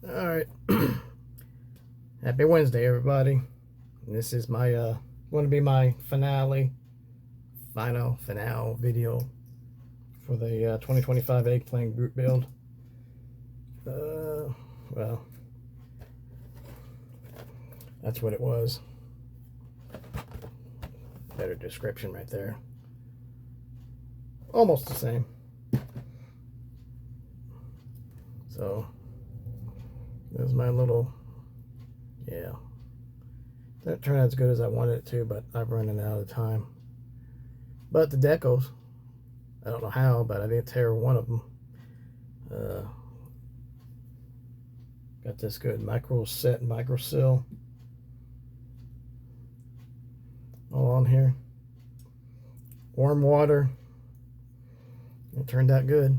All right. Happy Wednesday, everybody. This is my going to be my final video for the 2025 eggplane group build. Well, that's what it was. Better description right there. Almost the same. So there's my little, yeah. That turned out as good as I wanted it to, but I've run out of time. But the decals, I don't know how, but I didn't tear one of them. Got this good micro set and micro seal all on here. Warm water. It turned out good.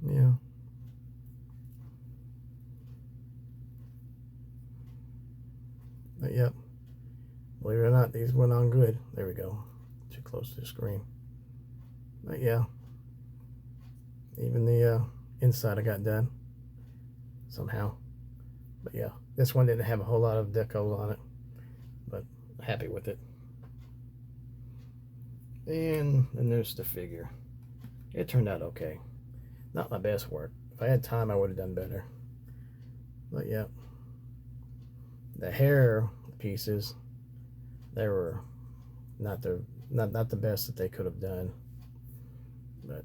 Yeah. But yep. Believe it or not, these went on good. There we go. Too close to the screen. But yeah. Even the inside I got done. Somehow. But yeah. This one didn't have a whole lot of decals on it. But happy with it. And then there's the figure. It turned out okay. Not my best work. If I had time, I would have done better. But yeah, the hair pieces, they were not the best that they could have done. But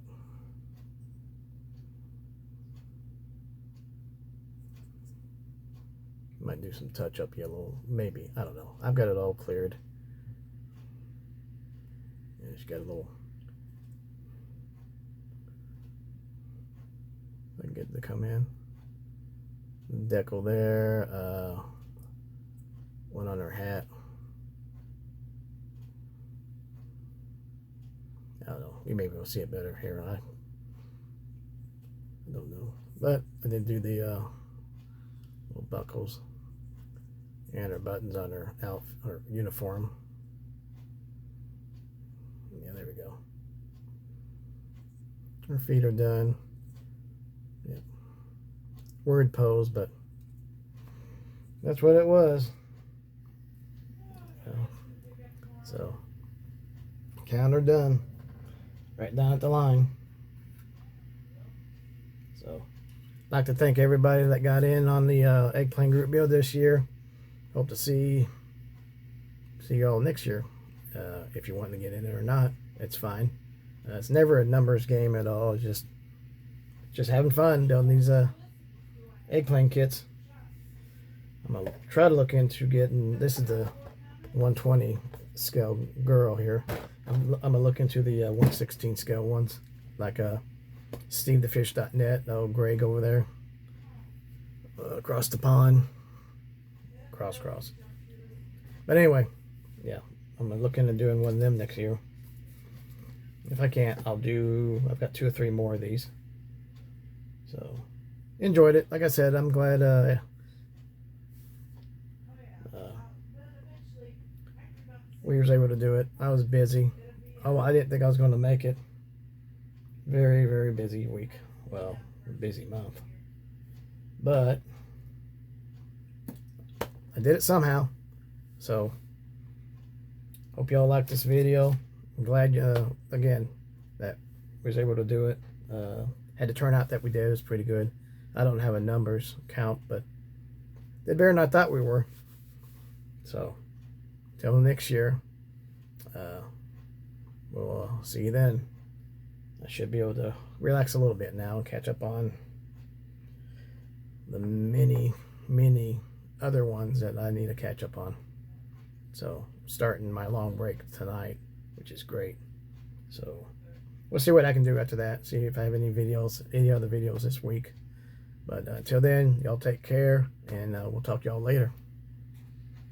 might do some touch up yellow, maybe. I don't know. I've got it all cleared. And it's got a little. I can get it to come in. Decal there. One on her hat. I don't know. You may be able to see it better here. I don't know. But I did do the little buckles and her buttons on her outfit or uniform. Yeah, there we go. Her feet are done. Yeah. Word pose, but that's what it was. So counter done. Right down at the line. So I'd like to thank everybody that got in on the eggplane group build this year. Hope to see you all next year. If you want to get in it or not, it's fine. It's never a numbers game at all. It's just having fun doing these eggplane kits. I'm gonna try to look into getting, this is the 120 scale girl here. I'm gonna look into the 116 scale ones, like stevethefish.net, the old Greg over there, across the pond, cross. But anyway, yeah, I'm gonna look into doing one of them next year. If I can't, I've got 2 or 3 more of these. So enjoyed it. Like I said, I'm glad we was able to do it. I was busy. Oh, I didn't think I was going to make it. Very, very busy week. Well, busy month. But I did it somehow. So hope y'all like this video. I'm glad, again, that we was able to do it. Had to turn out that we did. It was pretty good. I don't have a numbers count, but did better than I thought we were. So till next year, we'll see you then. I should be able to relax a little bit now and catch up on the many other ones that I need to catch up on. So starting my long break tonight, which is great. So we'll see what I can do after that. See if I have any other videos this week. But until then, y'all take care, and we'll talk to y'all later.